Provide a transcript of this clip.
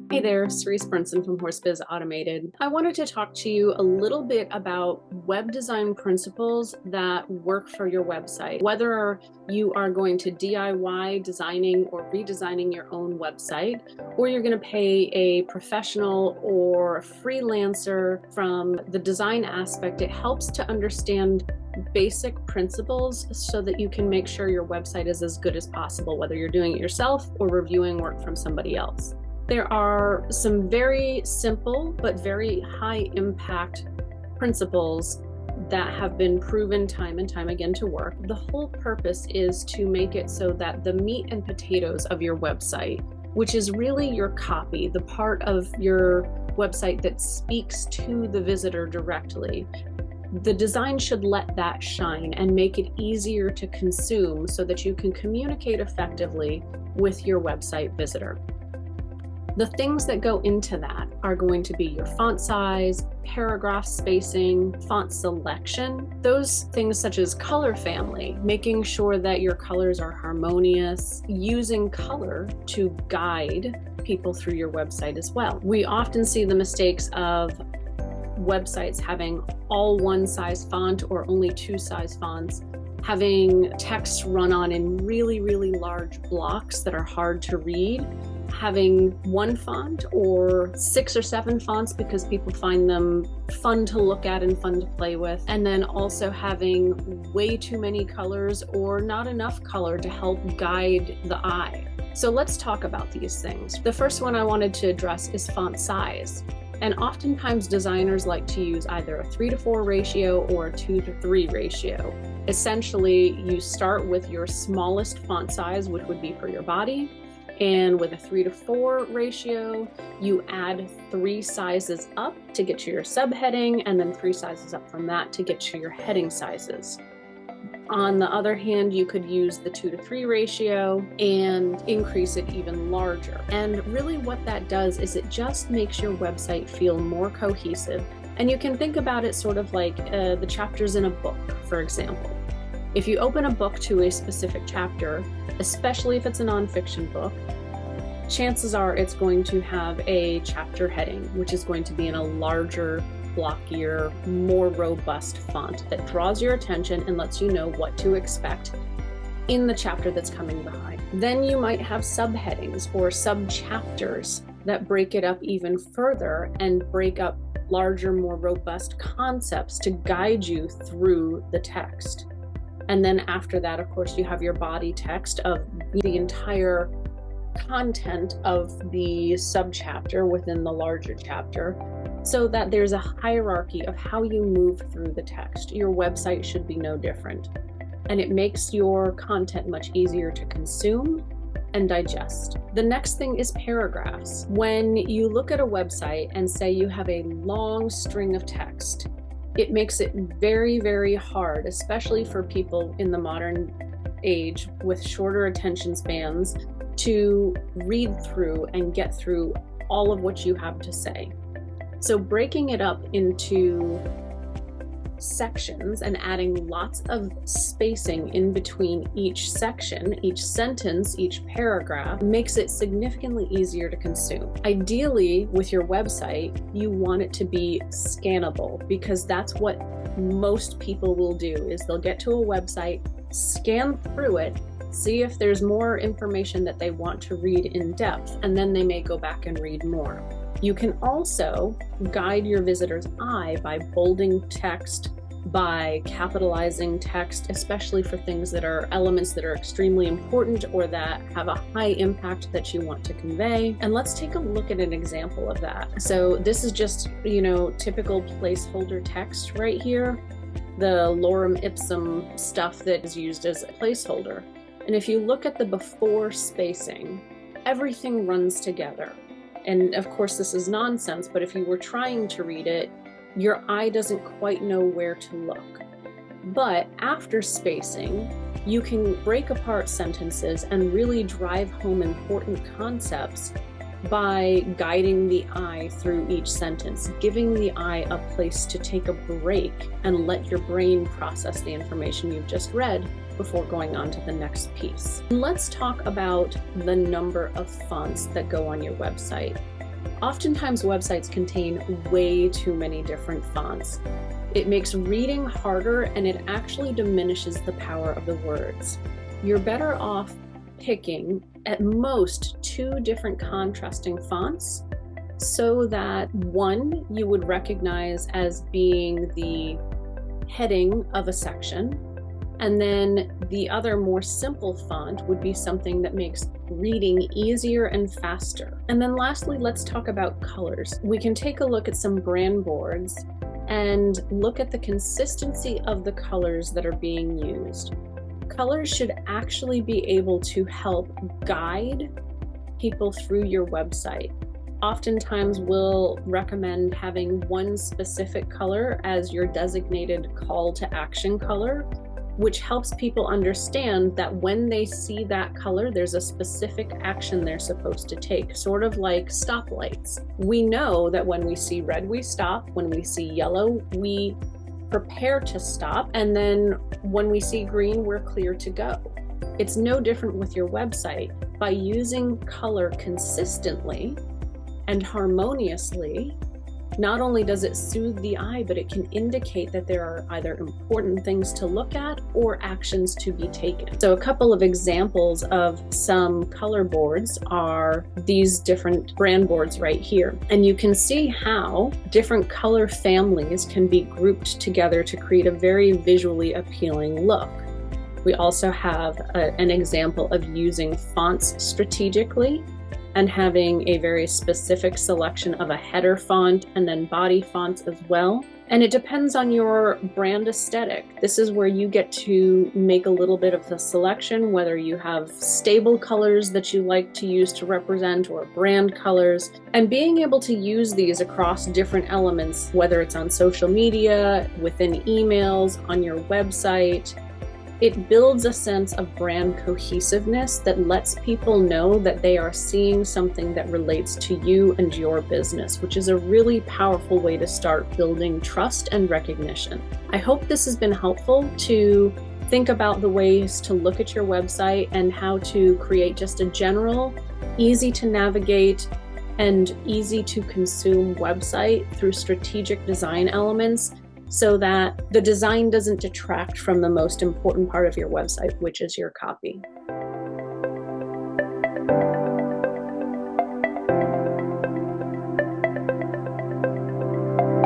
Hey there, Cerise Brinson from HorseBizAutomated. I wanted to talk to you a little bit about web design principles that work for your website. Whether you are going to DIY designing or redesigning your own website, or you're going to pay a professional or freelancer from the design aspect, it helps to understand basic principles so that you can make sure your website is as good as possible, whether you're doing it yourself or reviewing work from somebody else. There are some very simple but very high impact principles that have been proven time and time again to work. The whole purpose is to make it so that the meat and potatoes of your website, which is really your copy, the part of your website that speaks to the visitor directly, the design should let that shine and make it easier to consume so that you can communicate effectively with your website visitor. The things that go into that are going to be your font size, paragraph spacing, font selection, those things such as color family, making sure that your colors are harmonious, using color to guide people through your website as well. We often see the mistakes of websites having all one size font or only two size fonts, having text run on in really, really large blocks that are hard to read, having one font or 6 or 7 fonts because people find them fun to look at and fun to play with, and then also having way too many colors or not enough color to help guide the eye. So let's talk about these things. The first one I wanted to address is font size. And oftentimes designers like to use either a 3:4 ratio or a 2:3 ratio. Essentially, you start with your smallest font size, which would be for your body. And with a 3:4 ratio, you add 3 sizes up to get to your subheading, and then 3 sizes up from that to get to your heading sizes. On the other hand, you could use the 2:3 ratio and increase it even larger. And really what that does is it just makes your website feel more cohesive. And you can think about it sort of like the chapters in a book, for example. If you open a book to a specific chapter, especially if it's a nonfiction book, chances are it's going to have a chapter heading, which is going to be in a larger, blockier, more robust font that draws your attention and lets you know what to expect in the chapter that's coming behind. Then you might have subheadings or sub-chapters that break it up even further and break up larger, more robust concepts to guide you through the text. And then after that, of course, you have your body text of the entire content of the subchapter within the larger chapter, so that there's a hierarchy of how you move through the text. Your website should be no different. And it makes your content much easier to consume and digest. The next thing is paragraphs. When you look at a website and say you have a long string of text, it makes it very, very hard, especially for people in the modern age with shorter attention spans, to read through and get through all of what you have to say. So breaking it up into sections and adding lots of spacing in between each section, each sentence, each paragraph makes it significantly easier to consume. Ideally, with your website, you want it to be scannable, because that's what most people will do, is they'll get to a website, scan through it, see if there's more information that they want to read in depth, and then they may go back and read more. You can also guide your visitor's eye by bolding text, by capitalizing text, especially for things that are elements that are extremely important or that have a high impact that you want to convey. And let's take a look at an example of that. So this is just, typical placeholder text right here, the lorem ipsum stuff that is used as a placeholder. And if you look at the before spacing, everything runs together. And of course, this is nonsense, but if you were trying to read it, your eye doesn't quite know where to look. But after spacing, you can break apart sentences and really drive home important concepts by guiding the eye through each sentence, giving the eye a place to take a break and let your brain process the information you've just read before going on to the next piece. Let's talk about the number of fonts that go on your website. Oftentimes websites contain way too many different fonts. It makes reading harder and it actually diminishes the power of the words. You're better off picking at most 2 different contrasting fonts so that one you would recognize as being the heading of a section, and then the other more simple font would be something that makes reading easier and faster. And then lastly, let's talk about colors. We can take a look at some brand boards and look at the consistency of the colors that are being used. Colors should actually be able to help guide people through your website. Oftentimes we'll recommend having one specific color as your designated call to action color, which helps people understand that when they see that color, there's a specific action they're supposed to take, sort of like stoplights. We know that when we see red, we stop. When we see yellow, we prepare to stop. And then when we see green, we're clear to go. It's no different with your website. By using color consistently and harmoniously, not only does it soothe the eye, but it can indicate that there are either important things to look at or actions to be taken. So a couple of examples of some color boards are these different brand boards right here. And you can see how different color families can be grouped together to create a very visually appealing look. We also have an example of using fonts strategically and having a very specific selection of a header font and then body fonts as well. And it depends on your brand aesthetic. This is where you get to make a little bit of the selection, whether you have stable colors that you like to use to represent or brand colors, and being able to use these across different elements, whether it's on social media, within emails, on your website. It builds a sense of brand cohesiveness that lets people know that they are seeing something that relates to you and your business, which is a really powerful way to start building trust and recognition. I hope this has been helpful to think about the ways to look at your website and how to create just a general, easy to navigate and easy to consume website through strategic design elements, so that the design doesn't detract from the most important part of your website, which is your copy.